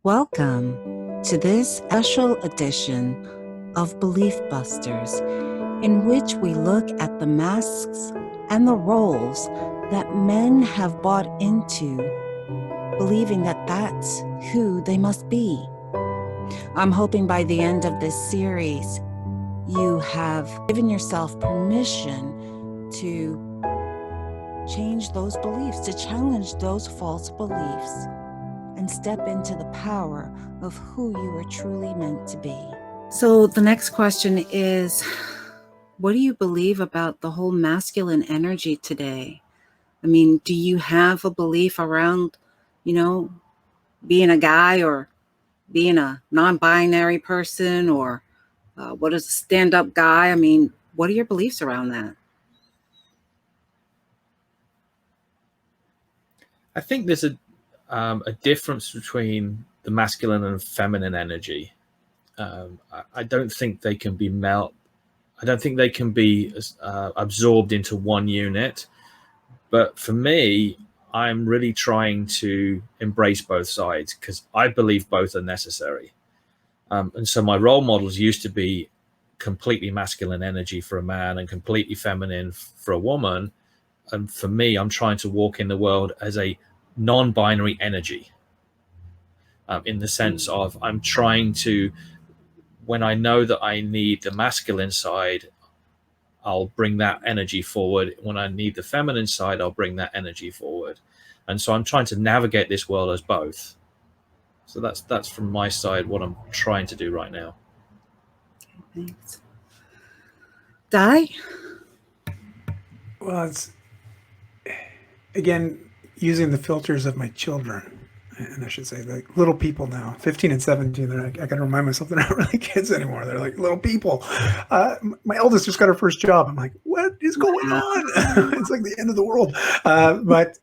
Welcome to this special edition of Belief Busters, in which we look at the masks and the roles that men have bought into, believing that that's who they must be. I'm hoping by the end of this series, you have given yourself permission to change those beliefs, to challenge those false beliefs, and step into the power of who you are truly meant to be. So the next question is, what do you believe about the whole masculine energy today? I mean, do you have a belief around, being a guy or being a non-binary person, or what is a stand-up guy? I mean, what are your beliefs around that? I think there's a difference between the masculine and feminine energy. I don't think they can be I don't think they can be absorbed into one unit. But for me, I'm really trying to embrace both sides because I believe both are necessary. And so my role models used to be completely masculine energy for a man and completely feminine for a woman. And for me, I'm trying to walk in the world as a non-binary energy, in the sense of I'm trying to, when I know that I need the masculine side, I'll bring that energy forward. When I need the feminine side, I'll bring that energy forward. And so I'm trying to navigate this world as both. So that's from my side what I'm trying to do right now. Thanks. Di? Well, it's, again, using the filters of my children, and I should say, like little people now, 15 and 17, they're like, I got to remind myself they're not really kids anymore. They're like little people. My eldest just got her first job. I'm like, what is going on? It's like the end of the world. But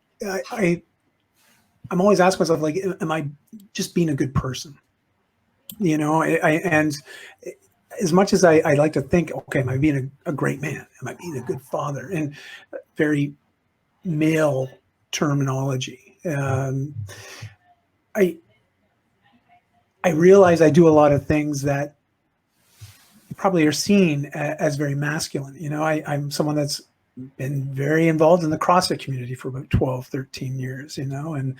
I'm always asking myself, like, am I just being a good person? And as much as I like to think, okay, am I being a great man? Am I being a good father? And very male terminology. I realize I do a lot of things that probably are seen as very masculine. I'm someone that's been very involved in the CrossFit community for about 12, 13 years, and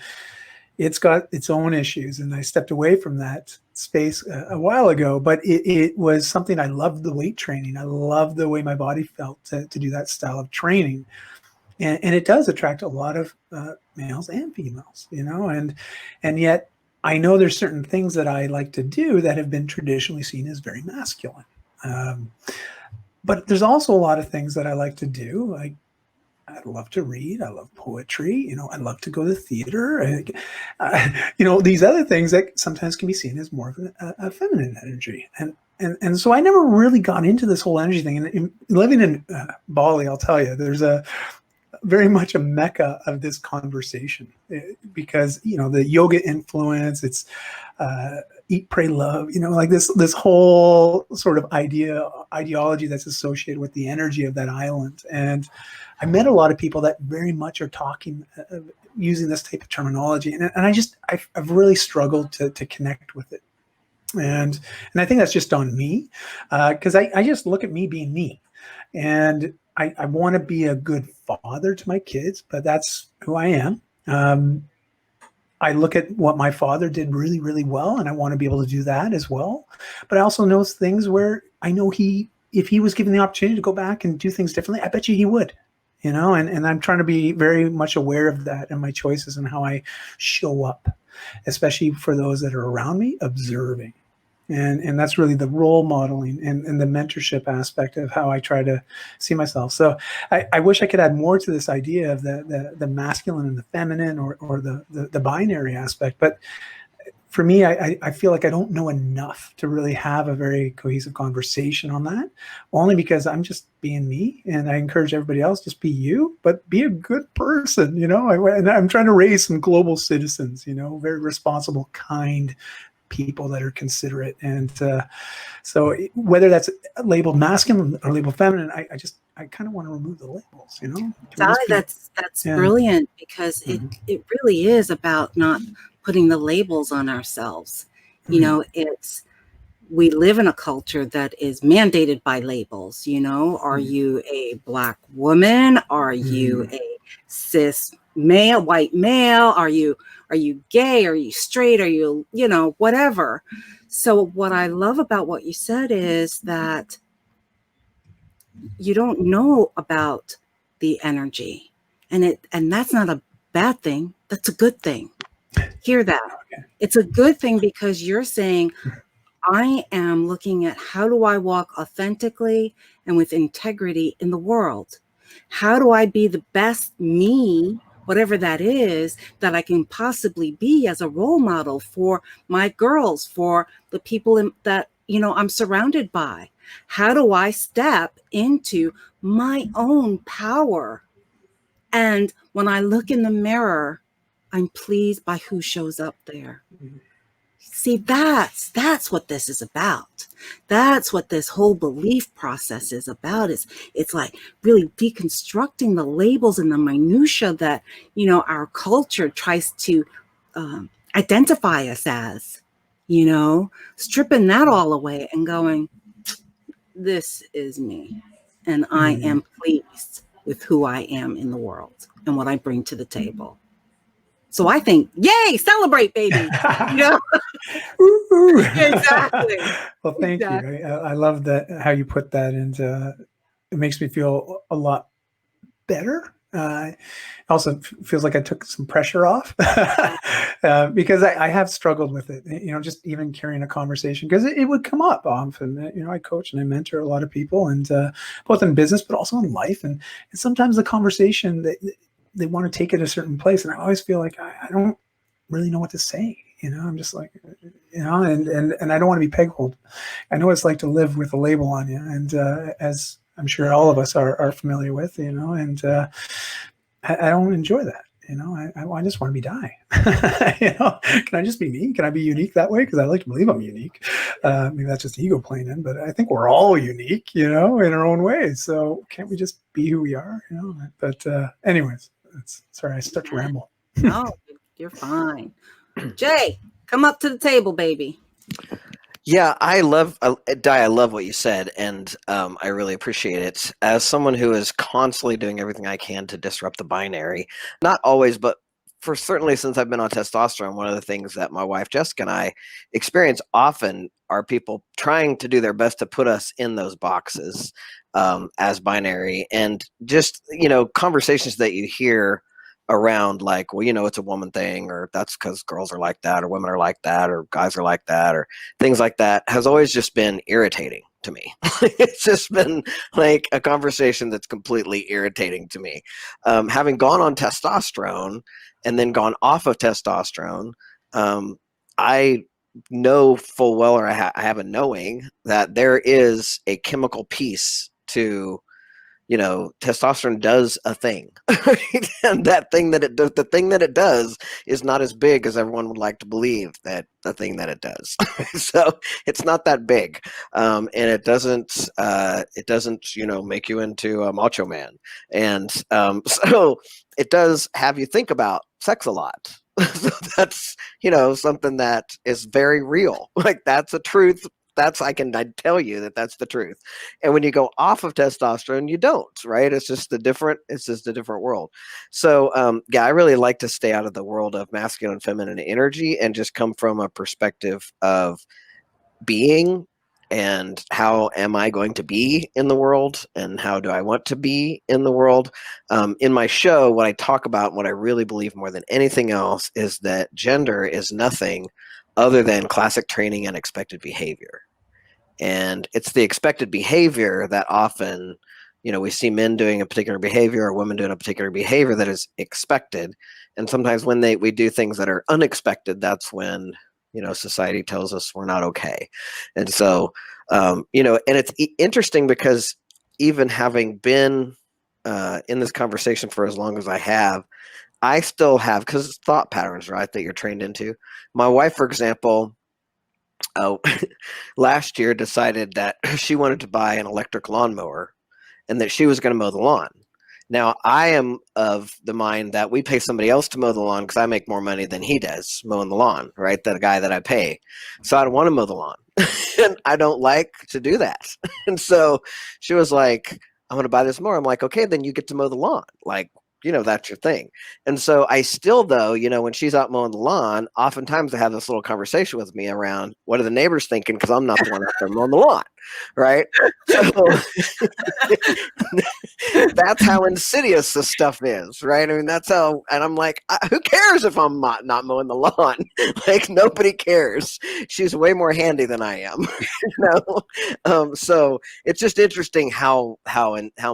it's got its own issues. And I stepped away from that space a while ago, but it was something I loved, the weight training. I loved the way my body felt to do that style of training. And it does attract a lot of males and females, and yet I know there's certain things that I like to do that have been traditionally seen as very masculine. But there's also a lot of things that I like to do. Like, I love to read. I love poetry. I love to go to the theater. These other things that sometimes can be seen as more of a feminine energy. And so I never really got into this whole energy thing. And living in Bali, I'll tell you, there's very much a mecca of this conversation, because the yoga influence, it's eat, pray, love, like this whole sort of ideology that's associated with the energy of that island. And I met a lot of people that very much are talking using this type of terminology, and I've really struggled to connect with it. And I think that's just on me, because I just look at me being me, and I want to be a good father to my kids, but that's who I am. I look at what my father did really, really well, and I want to be able to do that as well. But I also know things where I know if he was given the opportunity to go back and do things differently, I bet you he would, and I'm trying to be very much aware of that and my choices and how I show up, especially for those that are around me, observing. And that's really the role modeling and the mentorship aspect of how I try to see myself. So I wish I could add more to this idea of the masculine and the feminine, or the binary aspect. But for me, I feel like I don't know enough to really have a very cohesive conversation on that, only because I'm just being me. And I encourage everybody else, just be you, but be a good person, and I'm trying to raise some global citizens, very responsible, kind, people that are considerate. And so whether that's labeled masculine or labeled feminine, I kind of want to remove the labels, you know? Sally, that's Yeah. brilliant, because it really is about not putting the labels on ourselves. You know, we live in a culture that is mandated by labels. You know, are you a Black woman? Are you a cis male, white male? Are you gay? Are you straight? Are you, you know, whatever? So what I love about what you said is that you don't know about the energy, and that's not a bad thing. That's a good thing. Hear that? Okay. It's a good thing, because you're saying, I am looking at, how do I walk authentically and with integrity in the world? How do I be the best me, whatever that is, that I can possibly be, as a role model for my girls, for the people that, you know, I'm surrounded by? How do I step into my own power? And when I look in the mirror, I'm pleased by who shows up there. See, that's what this is about. That's what this whole belief process is about. It's like really deconstructing the labels and the minutia that, you know, our culture tries to identify us as, you know, stripping that all away and going, this is me, and I am pleased with who I am in the world and what I bring to the table. So I think, yay, celebrate, baby. You know? Exactly. Well, thank you. I love that, how you put that, and it makes me feel a lot better. Also feels like I took some pressure off because I have struggled with it, you know, just even carrying a conversation, because it would come up often. You know, I coach and I mentor a lot of people, and both in business, but also in life. And sometimes the conversation, they want to take it a certain place. And I always feel like I don't really know what to say. You know, I'm just like, you know, and I don't want to be peg-holed. I know what it's like to live with a label on you. And as I'm sure all of us are familiar with, you know, and I don't enjoy that. You know, I just want to be Di. You know, can I just be me? Can I be unique that way? Because I like to believe I'm unique. Maybe that's just ego playing in, but I think we're all unique, you know, in our own ways. So can't we just be who we are? You know. But anyways, sorry, I start to ramble. No, you're fine. Jay, come up to the table, baby. Yeah, I love Di. I love what you said, and I really appreciate it. As someone who is constantly doing everything I can to disrupt the binary, not always, but for certainly since I've been on testosterone, one of the things that my wife Jessica and I experience often are people trying to do their best to put us in those boxes as binary, and just, you know, conversations that you hear around, like, well, you know, it's a woman thing, or that's because girls are like that, or women are like that, or guys are like that, or things like that, has always just been irritating to me. It's just been like a conversation that's completely irritating to me. Having gone on testosterone and then gone off of testosterone, I know full well, or I have a knowing, that there is a chemical piece to, you know, testosterone does a thing, right? And that thing that it does, the thing that it does, is not as big as everyone would like to believe that the thing that it does. So it's not that big, and it doesn't, you know, make you into a macho man, and so it does have you think about sex a lot. So that's, you know, something that is very real. Like, that's a truth. I tell you that that's the truth. And when you go off of testosterone, you don't, right? It's just a different world. So yeah, I really like to stay out of the world of masculine and feminine energy, and just come from a perspective of being, and how am I going to be in the world, and how do I want to be in the world. In my show, what I talk about, what I really believe more than anything else, is that gender is nothing other than classic training and expected behavior. And it's the expected behavior that often, you know, we see men doing a particular behavior, or women doing a particular behavior that is expected. And sometimes when we do things that are unexpected, that's when, you know, society tells us we're not okay. And so, you know, and it's interesting, because even having been in this conversation for as long as I have, I still have, because it's thought patterns, right, that you're trained into. My wife, for example, oh, last year decided that she wanted to buy an electric lawnmower and that she was going to mow the lawn. Now, I am of the mind that we pay somebody else to mow the lawn because I make more money than he does mowing the lawn, right? The guy that I pay. So I don't want to mow the lawn. And I don't like to do that. And so she was like, I'm going to buy this mower. I'm like, okay, then you get to mow the lawn. Like, that's your thing. And so I still, though, when she's out mowing the lawn, oftentimes I have this little conversation with me around what are the neighbors thinking because I'm not the one out there mowing the lawn, right? So that's how insidious this stuff is, right? I mean, that's how, and I'm like, who cares if I'm not mowing the lawn? Like, nobody cares. She's way more handy than I am, So it's just interesting how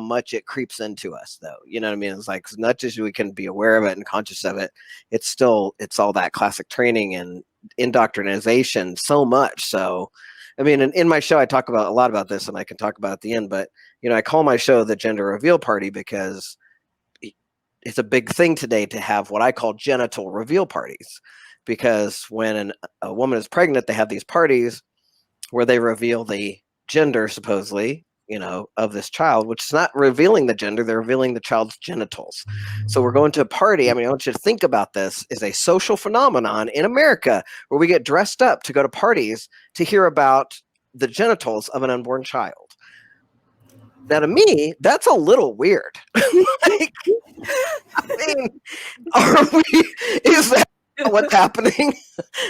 much it creeps into us, though. You know what I mean? It's like, as much as we can be aware of it and conscious of it, it's all that classic training and indoctrination so much. So, I mean, in my show, I talk about a lot about this, and I can talk about it at the end, but I call my show the gender reveal party because it's a big thing today to have what I call genital reveal parties. Because when a woman is pregnant, they have these parties where they reveal the gender, supposedly, of this child, which is not revealing the gender, they're revealing the child's genitals. So we're going to a party. I mean, I want you to think about this as a social phenomenon in America where we get dressed up to go to parties to hear about the genitals of an unborn child. Now, to me, that's a little weird. Like, I mean, is that what's happening?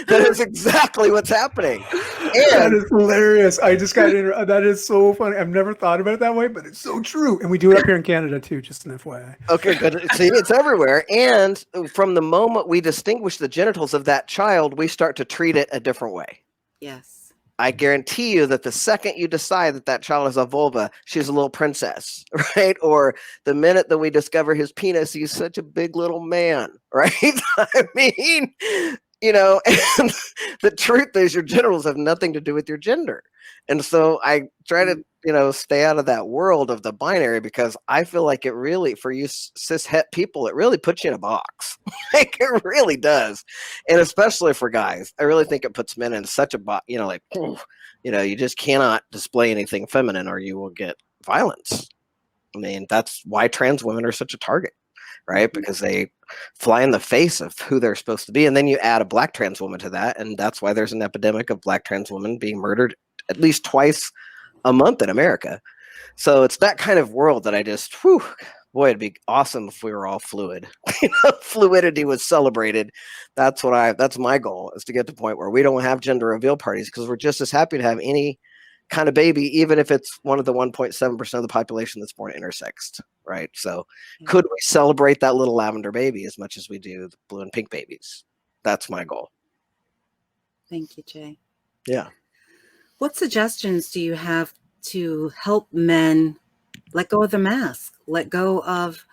That is exactly what's happening. That is hilarious. I just got that is so funny. I've never thought about it that way, but it's so true. And we do it up here in Canada too, just an FYI. Okay, good. See, it's everywhere. And from the moment we distinguish the genitals of that child, we start to treat it a different way. Yes. I guarantee you that the second you decide that child has a vulva, she's a little princess, right? Or the minute that we discover his penis, he's such a big little man, right? I mean, and the truth is your genitals have nothing to do with your gender. And so I try to, stay out of that world of the binary because I feel like it really, for you cis het people, it really puts you in a box. Like it really does. And especially for guys, I really think it puts men in such a box, you just cannot display anything feminine or you will get violence. I mean, that's why trans women are such a target, right? Because they fly in the face of who they're supposed to be. And then you add a black trans woman to that. And that's why there's an epidemic of black trans women being murdered at least twice a month in America. So it's that kind of world that I just, boy, it'd be awesome if we were all fluid. Fluidity was celebrated. That's my goal, is to get to the point where we don't have gender reveal parties because we're just as happy to have any kind of baby, even if it's one of the 1.7% of the population that's born intersexed, right? So could we celebrate that little lavender baby as much as we do the blue and pink babies? That's my goal. Thank you, Jay. Yeah. What suggestions do you have to help men let go of the mask, let go of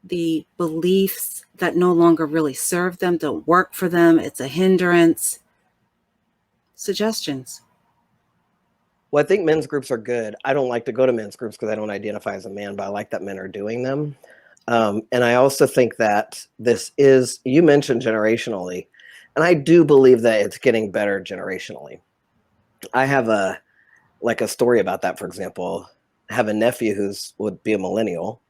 the beliefs that no longer really serve them, don't work for them, it's a hindrance? Suggestions. Well, I think men's groups are good. I don't like to go to men's groups because I don't identify as a man, but I like that men are doing them. And I also think that you mentioned generationally, and I do believe that it's getting better generationally. I have a story about that, for example. I have a nephew would be a millennial,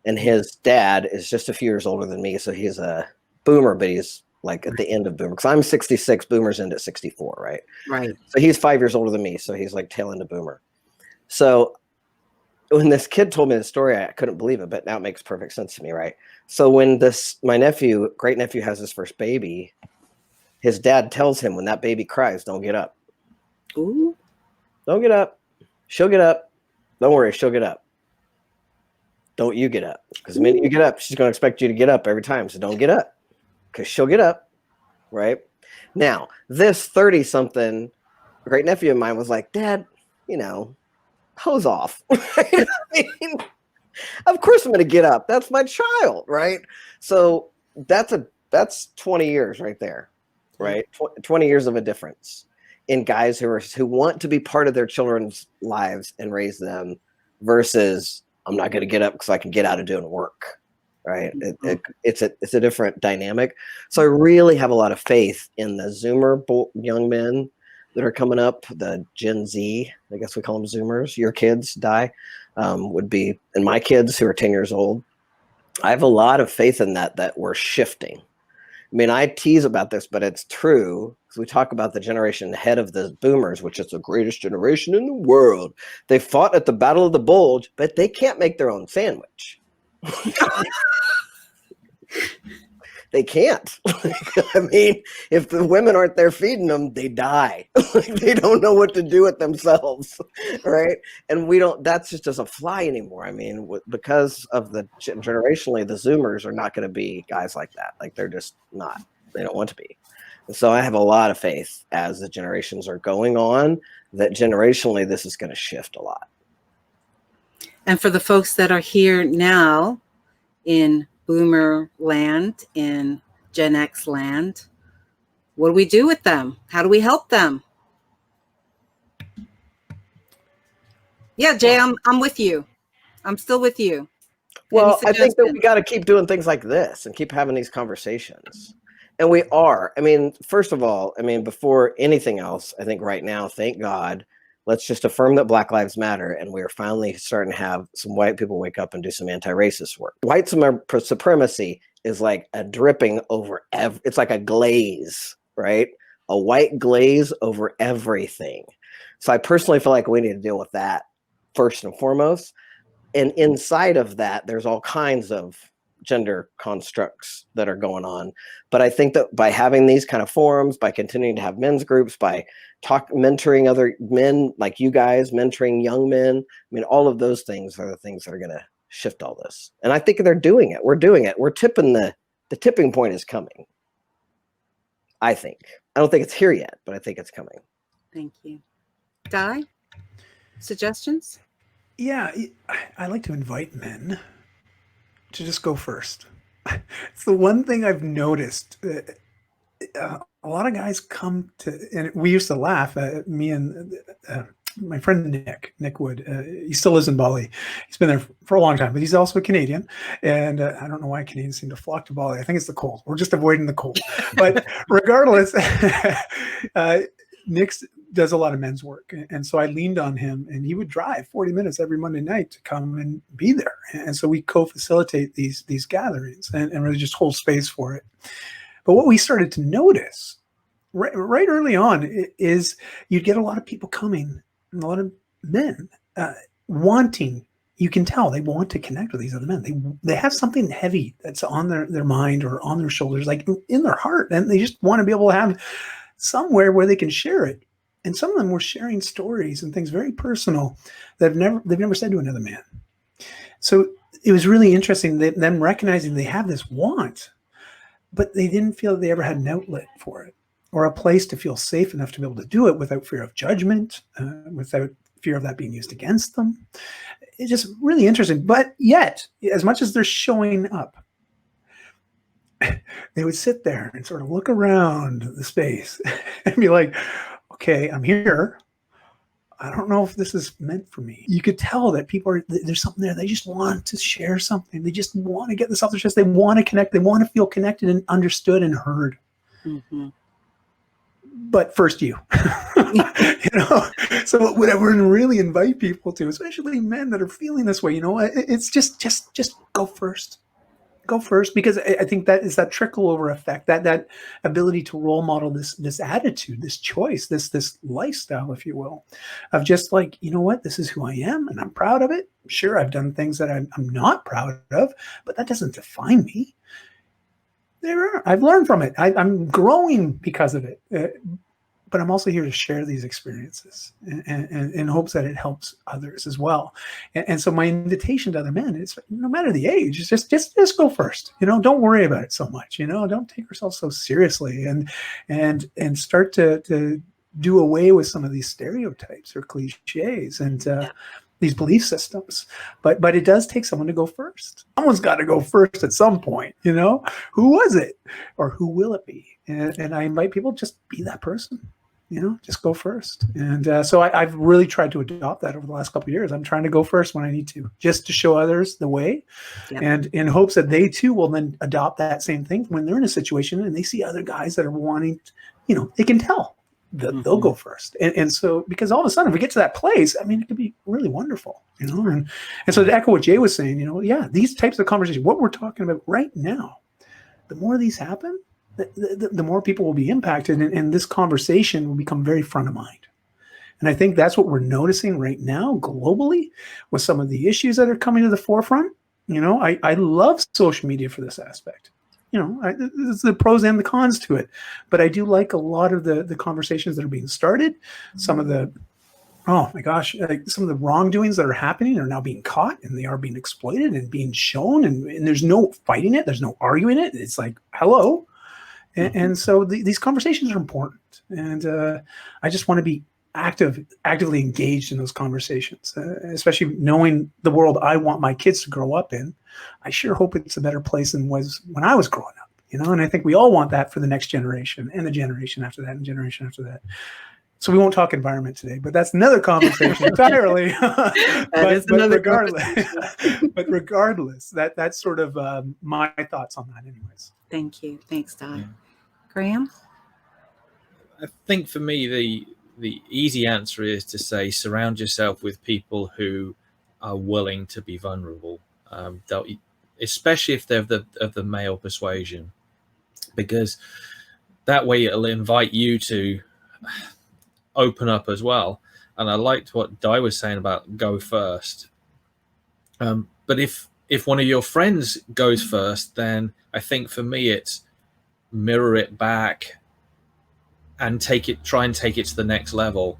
and his dad is just a few years older than me. So he's a boomer, but he's like at the end of boomer. Because I'm 66, boomer's end at 64, right? Right. So he's 5 years older than me. So he's like tail end of boomer. So when this kid told me the story, I couldn't believe it, but now it makes perfect sense to me, right? So when my great nephew has his first baby, his dad tells him when that baby cries, don't get up. Ooh. Don't get up. She'll get up. Don't worry, she'll get up. Don't you get up. Because the minute you get up, she's going to expect you to get up every time. So don't get up. Because she'll get up. Right? Now, this 30-something great nephew of mine was like, Dad, hose off. I mean, of course I'm going to get up. That's my child, right? So that's 20 years right there, right? 20 years of a difference in guys who want to be part of their children's lives and raise them versus I'm not going to get up because I can get out of doing work, right? It's a different dynamic. So I really have a lot of faith in the Zoomer young men that are coming up, the Gen Z, I guess we call them Zoomers, your kids, would be, and my kids who are 10 years old. I have a lot of faith in that we're shifting. I mean, I tease about this, but it's true. Because we talk about the generation ahead of the boomers, which is the greatest generation in the world. They fought at the Battle of the Bulge, but they can't make their own sandwich. They can't. I mean, if the women aren't there feeding them, they die. They don't know what to do with themselves, right? And we don't. That's just doesn't fly anymore. I mean, because of the generationally, the Zoomers are not going to be guys like that. Like they're just not. They don't want to be. And so I have a lot of faith as the generations are going on that generationally this is going to shift a lot. And for the folks that are here now in Boomer land, in Gen X land, what do we do with them? How do we help them? Yeah, Jay, I'm with you. I'm still with you. Well, I think that we got to keep doing things like this and keep having these conversations. And we are. I mean, first of all, I mean, before anything else, I think right now, thank God, let's just affirm that Black Lives Matter. And we're finally starting to have some white people wake up and do some anti-racist work. White supremacy is like a dripping over, it's like a glaze, right? A white glaze over everything. So I personally feel like we need to deal with that first and foremost. And inside of that, there's all kinds of gender constructs that are going on. But I think that by having these kind of forums, by continuing to have men's groups, by mentoring other men like you guys, mentoring young men, I mean, all of those things are the things that are going to shift all this. And I think they're doing it. We're doing it. We're tipping the tipping point is coming. I think. I don't think it's here yet, but I think it's coming. Thank you. Di, suggestions? Yeah, I like to invite men to just go first. It's the one thing I've noticed. A lot of guys come to, and we used to laugh, me and my friend Nick Wood. He still lives in Bali. He's been there for a long time, but he's also a Canadian. And I don't know why Canadians seem to flock to Bali. I think it's the cold. We're just avoiding the cold. But regardless, Nick does a lot of men's work. And so I leaned on him, and he would drive 40 minutes every Monday night to come and be there. And so we co-facilitate these gatherings and really just hold space for it. But what we started to notice right early on is you'd get a lot of people coming, and a lot of men wanting, you can tell they want to connect with these other men. They have something heavy that's on their mind or on their shoulders, like in their heart, and they just want to be able to have somewhere where they can share it. And some of them were sharing stories and things very personal that they've never said to another man. So it was really interesting them recognizing they have this want, but they didn't feel that they ever had an outlet for it or a place to feel safe enough to be able to do it without fear of judgment, without fear of that being used against them. It's just really interesting. But yet, as much as they're showing up, they would sit there and sort of look around the space and be like, okay, I'm here. I don't know if this is meant for me. You could tell that there's something there. They just want to share something. They just want to get this off their chest. They want to connect. They want to feel connected and understood and heard. Mm-hmm. But first you, so what I would really invite people to, especially men that are feeling this way, it's just go first. Go first, because I think that is that trickle over effect, that ability to role model this attitude, this choice, this lifestyle, if you will, of just like, this is who I am and I'm proud of it. Sure, I've done things that I'm not proud of, but that doesn't define me. I've learned from it. I'm growing because of it. But I'm also here to share these experiences and in hopes that it helps others as well. And so my invitation to other men is, no matter the age, is just go first. Don't worry about it so much. Don't take yourself so seriously and start to do away with some of these stereotypes or cliches and these belief systems. But it does take someone to go first. Someone's got to go first at some point. Who was it, or who will it be? And I invite people, just be that person. Just go first. And so I've really tried to adopt that over the last couple of years. I'm trying to go first when I need to, just to show others the way, and in hopes that they too will then adopt that same thing when they're in a situation and they see other guys that are wanting, they can tell they'll go first. And so, because all of a sudden, if we get to that place, I mean, it could be really wonderful, you know? And so to echo what Jay was saying, you know, yeah, these types of conversations, what we're talking about right now, the more of these happen, the more people will be impacted, and this conversation will become very front of mind. And I think that's what we're noticing right now globally with some of the issues that are coming to the forefront. You know, I love social media for this aspect. You know, there's the pros and the cons to it. But I do like a lot of the conversations that are being started. Some of the, oh my gosh, some of the wrongdoings that are happening are now being caught, and they are being exploited and being shown. And there's no fighting it. There's no arguing it. It's like, hello. And so these conversations are important. And I just want to be actively engaged in those conversations, especially knowing the world I want my kids to grow up in. I sure hope it's a better place than was when I was growing up, you know, and I think we all want that for the next generation and the generation after that and generation after that. So we won't talk environment today, but that's another conversation entirely. but regardless, that's sort of my thoughts on that anyways. Thank you. Thanks, Di. Yeah. Graham? I think for me, the easy answer is to say surround yourself with people who are willing to be vulnerable, especially if they're of the male persuasion, because that way it'll invite you to open up as well. And I liked what Di was saying about go first. But if one of your friends goes first, then I think for me it's mirror it back and try and take it to the next level.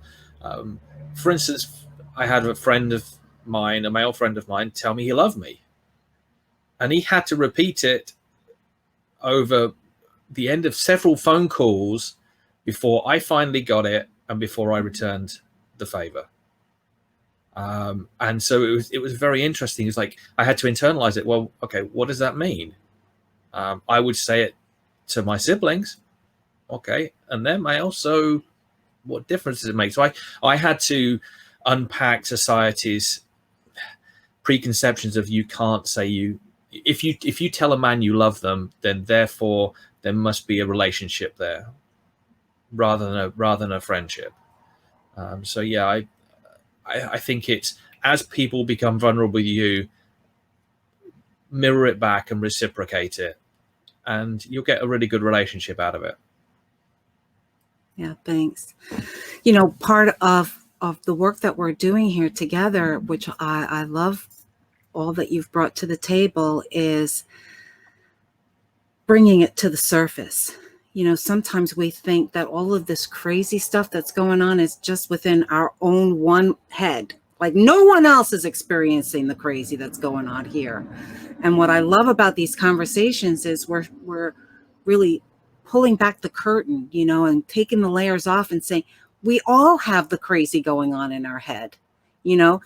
For instance, I had a friend of mine, a male friend of mine, tell me he loved me. And he had to repeat it over the end of several phone calls before I finally got it and before I returned the favor. And so it was very interesting. It's like I had to internalize it. Well, okay, what does that mean? I would say it to my siblings. Okay, and they're male, so what difference does it make? So I had to unpack society's preconceptions of you can't say if you tell a man you love them, then therefore there must be a relationship there, rather than a friendship. So yeah, I think it's as people become vulnerable with you, mirror it back and reciprocate it, and you'll get a really good relationship out of it. Yeah, thanks. You know, part of the work that we're doing here together, which I love all that you've brought to the table, is bringing it to the surface. You know, sometimes we think that all of this crazy stuff that's going on is just within our own one head. Like no one else is experiencing the crazy that's going on here. And what I love about these conversations is we're really pulling back the curtain, you know, and taking the layers off and saying, we all have the crazy going on in our head, you know.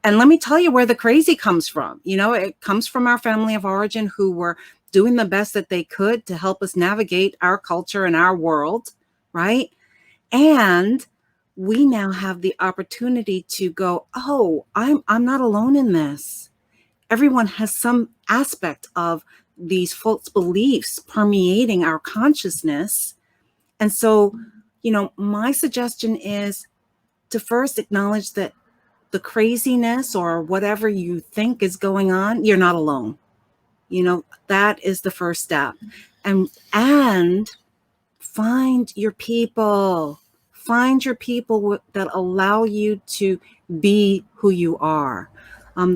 And let me tell you where the crazy comes from. You know, it comes from our family of origin who were doing the best that they could to help us navigate our culture and our world, right? And we now have the opportunity to go, oh, I'm not alone in this. Everyone has some aspect of these false beliefs permeating our consciousness. And so, you know, my suggestion is to first acknowledge that the craziness or whatever you think is going on, you're not alone. You know, that is the first step. And find your people. Find your people that allow you to be who you are.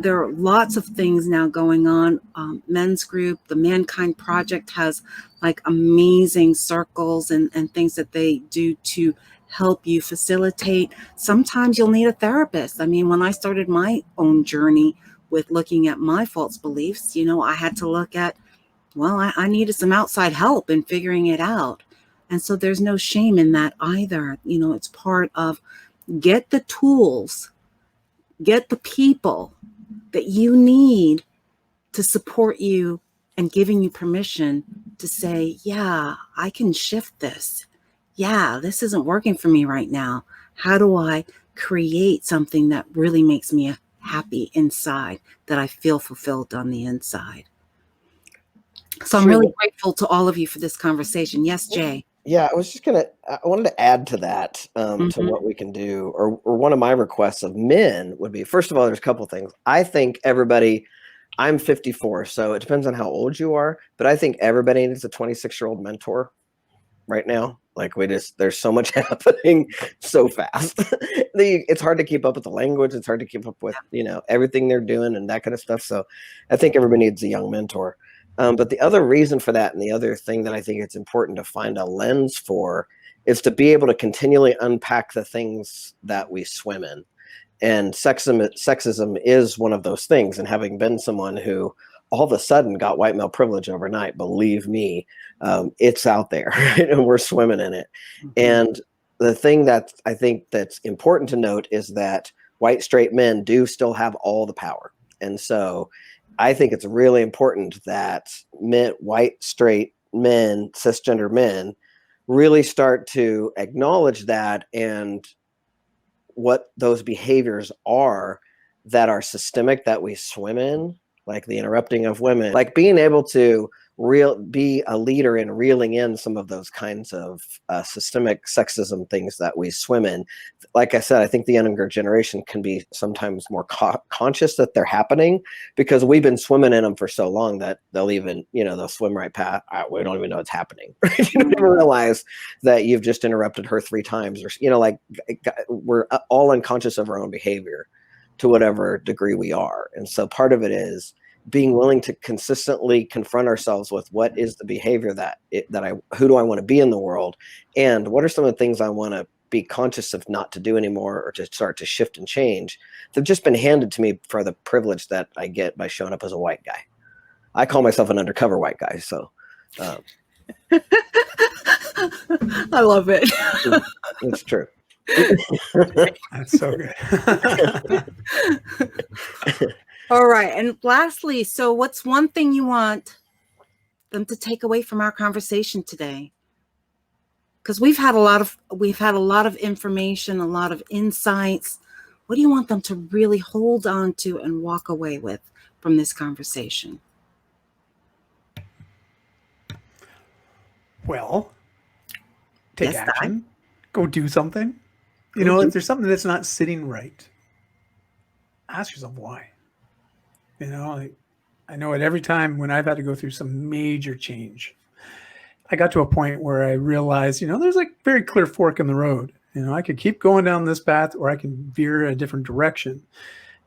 There are lots of things now going on. Men's group, the Mankind Project has like amazing circles and things that they do to help you facilitate. Sometimes you'll need a therapist. I mean, when I started my own journey with looking at my false beliefs, you know, I had to look at, well, I needed some outside help in figuring it out. And so there's no shame in that either. You know, it's part of get the tools, get the people that you need to support you and giving you permission to say, yeah, I can shift this. Yeah, this isn't working for me right now. How do I create something that really makes me happy inside, that I feel fulfilled on the inside? So I'm really grateful to all of you for this conversation. Yes, Jay. Yeah, I wanted to add to that, to Mhm. what we can do, or one of my requests of men would be, first of all, there's a couple things. I think everybody, I'm 54, so it depends on how old you are, but I think everybody needs a 26-year-old mentor right now. Like there's so much happening so fast. It's hard to keep up with the language. It's hard to keep up with, everything they're doing and that kind of stuff. So I think everybody needs a young mentor. But the other reason for that, and the other thing that I think it's important to find a lens for, is to be able to continually unpack the things that we swim in. And sexism is one of those things. And having been someone who all of a sudden got white male privilege overnight, believe me, it's out there, right? And we're swimming in it. And the thing that I think that's important to note is that white straight men do still have all the power. And so I think it's really important that white straight men, cisgender men, really start to acknowledge that, and what those behaviors are that are systemic, that we swim in, like the interrupting of women, like being able to be a leader in reeling in some of those kinds of systemic sexism things that we swim in. Like I said, I think the younger generation can be sometimes more conscious that they're happening, because we've been swimming in them for so long that they'll even, they'll swim right past. We don't even know it's happening. You don't even realize that you've just interrupted her 3 times, or, like, we're all unconscious of our own behavior to whatever degree we are. And so part of it is being willing to consistently confront ourselves with what is the behavior who do I want to be in the world, and what are some of the things I want to be conscious of not to do anymore, or to start to shift and change. They've just been handed to me for the privilege that I get by showing up as a white guy. I call myself an undercover white guy, so I love it. it's true. That's so good. All right. And lastly, so what's one thing you want them to take away from our conversation today? Because we've had a lot of information, a lot of insights. What do you want them to really hold on to and walk away with from this conversation? Well, take Yes, action. Go do something. If there's something that's not sitting right, ask yourself why. I know it every time when I've had to go through some major change. I got to a point where I realized, there's like very clear fork in the road. I could keep going down this path, or I can veer a different direction.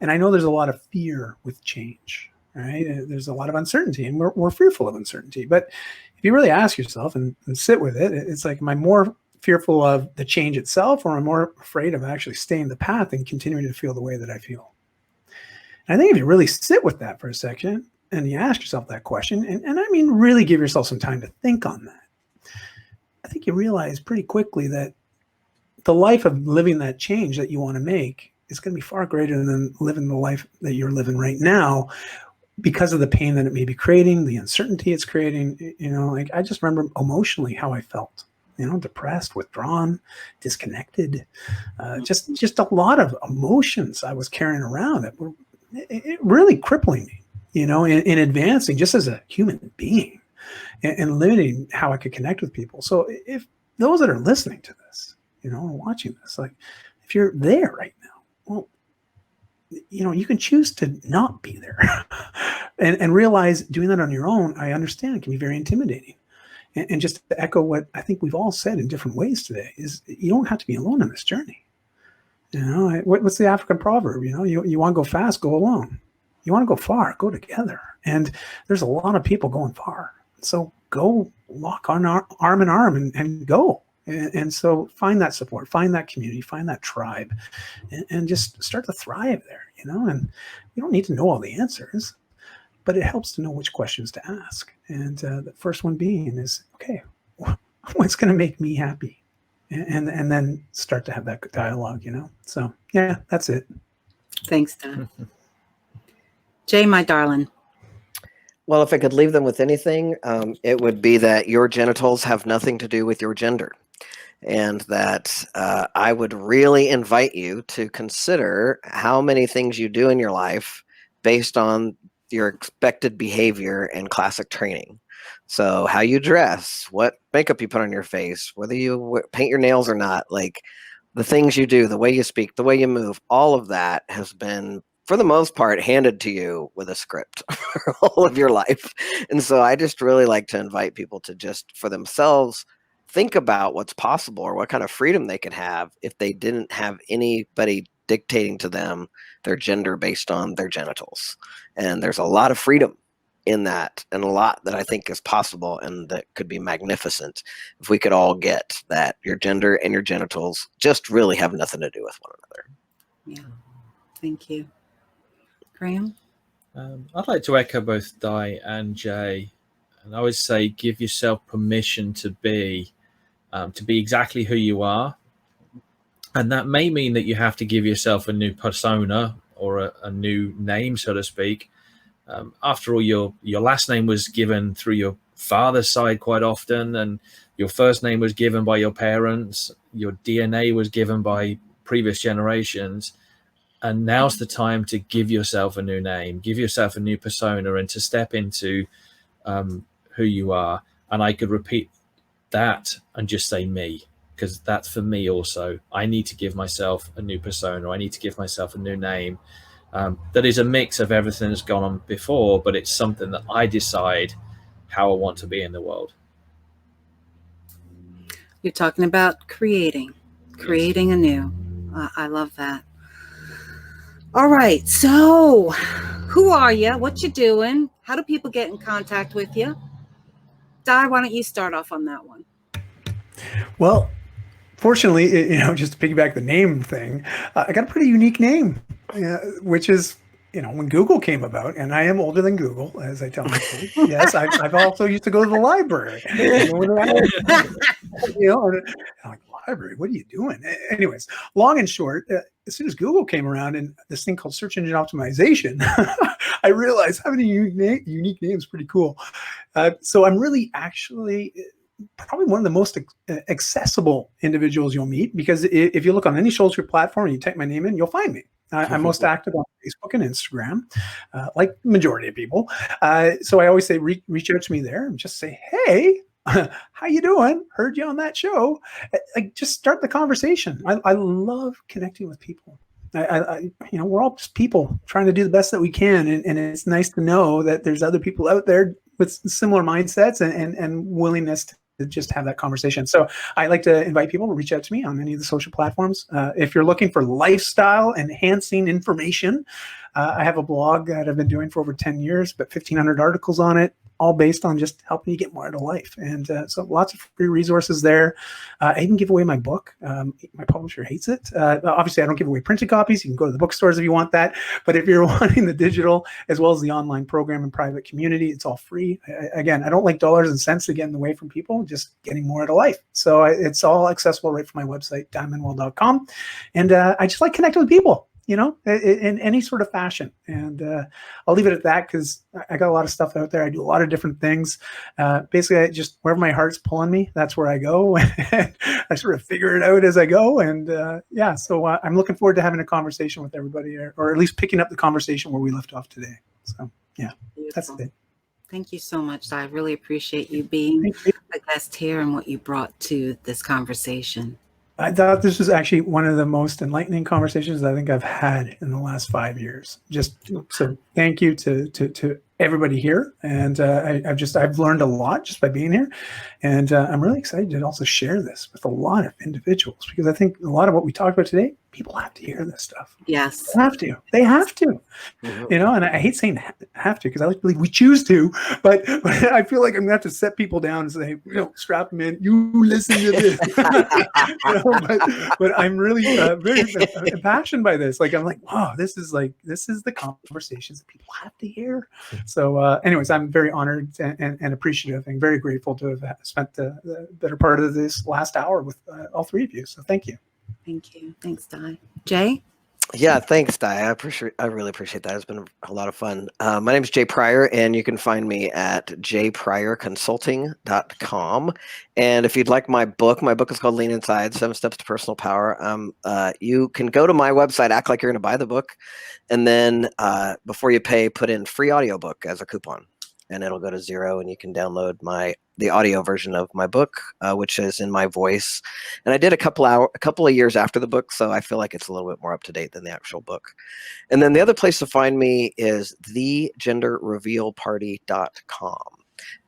And I know there's a lot of fear with change, right? There's a lot of uncertainty, and we're fearful of uncertainty. But if you really ask yourself and sit with it, it's like, am I more fearful of the change itself, or am I more afraid of actually staying the path and continuing to feel the way that I feel? And I think if you really sit with that for a second and you ask yourself that question, and I mean really give yourself some time to think on that, I think you realize pretty quickly that the life of living that change that you want to make is going to be far greater than living the life that you're living right now, because of the pain that it may be creating, the uncertainty it's creating. Like, I just remember emotionally how I felt, depressed, withdrawn, disconnected, just a lot of emotions I was carrying around that were really crippling me, in advancing just as a human being, and limiting how I could connect with people. So if those that are listening to this, or watching this, like, if you're there right now, well, you can choose to not be there and realize doing that on your own, I understand, it can be very intimidating. And just to echo what I think we've all said in different ways today, is you don't have to be alone on this journey. What's the African proverb? You want to go fast, go alone. You want to go far, go together. And there's a lot of people going far. So go lock on arm in arm and go. And so find that support, find that community, find that tribe, and just start to thrive there, and you don't need to know all the answers, but it helps to know which questions to ask. And the first one being is, okay, what's going to make me happy? And then start to have that dialogue, So yeah, that's it. Thanks, Don. Jay, my darling. Well, if I could leave them with anything, it would be that your genitals have nothing to do with your gender. And that I would really invite you to consider how many things you do in your life based on your expected behavior and classic training. So how you dress, what makeup you put on your face, whether you paint your nails or not, like the things you do, the way you speak, the way you move, all of that has been, for the most part, handed to you with a script for all of your life. And so I just really like to invite people to just, for themselves, think about what's possible or what kind of freedom they could have if they didn't have anybody dictating to them their gender based on their genitals. And there's a lot of freedom in that, and a lot that I think is possible and that could be magnificent if we could all get that your gender and your genitals just really have nothing to do with one another. Yeah. Thank you. Graham? I'd like to echo both Di and Jay. And I always say, give yourself permission to be exactly who you are. And that may mean that you have to give yourself a new persona or a new name, so to speak. After all, your last name was given through your father's side quite often, and your first name was given by your parents. Your DNA was given by previous generations. And now's the time to give yourself a new name, give yourself a new persona, and to step into who you are. And I could repeat that and just say me, because that's for me also. I need to give myself a new persona. I need to give myself a new name. That is a mix of everything that's gone on before, but it's something that I decide how I want to be in the world. You're talking about creating anew. I love that. All right. So who are you? What you doing? How do people get in contact with you? Di, why don't you start off on that one? Well, fortunately, just to piggyback the name thing, I got a pretty unique name, which is, when Google came about, and I am older than Google, as I tell my kids. Yes, I've also used to go to the library. I'm like, library, what are you doing? Anyways, long and short, as soon as Google came around and this thing called search engine optimization, I realized having a unique name is pretty cool. So I'm really actually probably one of the most accessible individuals you'll meet, because if you look on any social platform and you type my name in, you'll find me. I'm most active on Facebook and Instagram, like the majority of people. So I always say, reach out to me there and just say, hey, how you doing? Heard you on that show. Just start the conversation. I love connecting with people. We're all just people trying to do the best that we can. And it's nice to know that there's other people out there with similar mindsets and willingness to just have that conversation. So I like to invite people to reach out to me on any of the social platforms. If you're looking for lifestyle enhancing information, I have a blog that I've been doing for over 10 years, but 1,500 articles on it, all based on just helping you get more out of life. And so lots of free resources there. I even give away my book. My publisher hates it. Obviously, I don't give away printed copies. You can go to the bookstores if you want that. But if you're wanting the digital as well as the online program and private community, it's all free. Again, I don't like dollars and cents to get in the way from people, just getting more out of life. So it's all accessible right from my website, diamondwell.com. And I just like connecting with people, in any sort of fashion. And I'll leave it at that, because I got a lot of stuff out there. I do a lot of different things. Basically, I just, wherever my heart's pulling me, that's where I go. I sort of figure it out as I go. And so I'm looking forward to having a conversation with everybody, or at least picking up the conversation where we left off today. So yeah, beautiful. That's it. Thank you so much. I really appreciate you being a guest here and what you brought to this conversation. I thought this was actually one of the most enlightening conversations I think I've had in the last 5 years. So thank you to everybody here. And I've learned a lot just by being here. And I'm really excited to also share this with a lot of individuals, because I think a lot of what we talked about today, people have to hear this stuff. Yes. They have to. Mm-hmm. And I hate saying have to, because I like to believe we choose to, but I feel like I'm going to have to set people down and say, strap them in, you listen to this. But I'm really very impassioned by this. Like, I'm like, wow, this is the conversations that people have to hear. So anyways, I'm very honored and appreciative and very grateful to have spent the better part of this last hour with all three of you. So thank you. Thank you. Thanks, Di. Jay? Yeah, thanks, Di. I really appreciate that. It's been a lot of fun. My name is Jay Pryor, and you can find me at jpryorconsulting.com. And if you'd like my book is called Lean Inside, 7 Steps to Personal Power. You can go to my website, act like you're going to buy the book, and then before you pay, put in free audiobook as a coupon. and it'll go to 0, and you can download the audio version of my book, which is in my voice. And I did a couple of years after the book, so I feel like it's a little bit more up to date than the actual book. And then the other place to find me is thegenderrevealparty.com.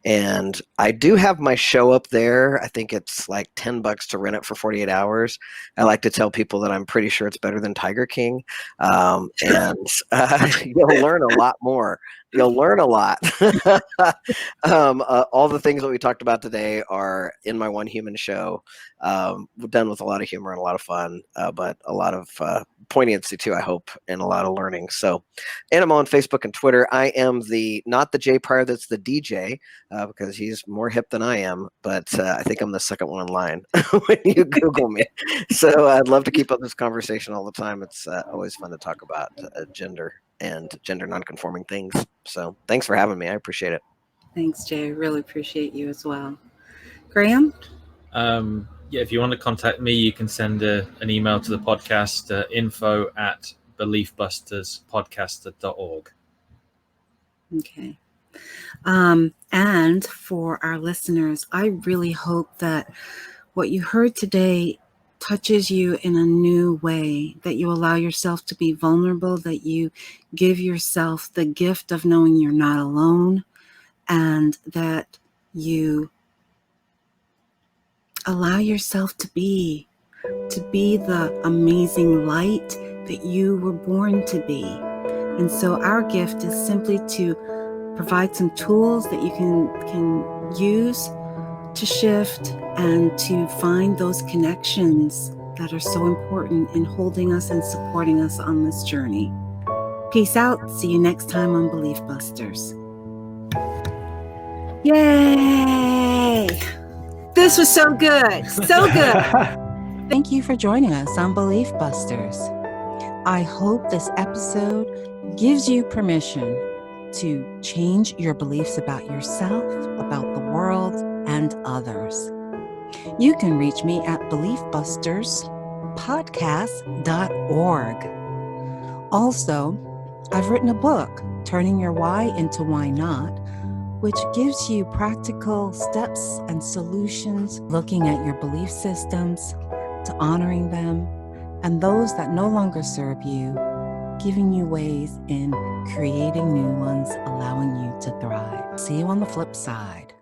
And I do have my show up there. I think it's like $10 to rent it for 48 hours. I like to tell people that I'm pretty sure it's better than Tiger King. And you'll learn a lot more. You'll learn a lot. All the things that we talked about today are in my One Human show. Done with a lot of humor and a lot of fun, but a lot of poignancy too, I hope, and a lot of learning. So, and I'm on Facebook and Twitter. I am not the Jay Pryor, that's the DJ, because he's more hip than I am, but I think I'm the second one in line when you Google me. So I'd love to keep up this conversation all the time. It's always fun to talk about gender and gender nonconforming things. So thanks for having me. I appreciate it. Thanks, Jay. I really appreciate you as well. Graham? Yeah, if you want to contact me, you can send an email to the podcast, info@beliefbusterspodcaster.org. Okay. And for our listeners, I really hope that what you heard today touches you in a new way, that you allow yourself to be vulnerable, that you give yourself the gift of knowing you're not alone, and that you allow yourself to be the amazing light that you were born to be. And so our gift is simply to provide some tools that you can use to shift and to find those connections that are so important in holding us and supporting us on this journey. Peace out. See you next time on Belief Busters. Yay! This was so good. So good. Thank you for joining us on Belief Busters. I hope this episode gives you permission to change your beliefs about yourself, about the world, and others. You can reach me at beliefbusterspodcast.org. Also, I've written a book, Turning Your Why into Why Not, which gives you practical steps and solutions looking at your belief systems, to honoring them, and those that no longer serve you, giving you ways in creating new ones, allowing you to thrive. See you on the flip side.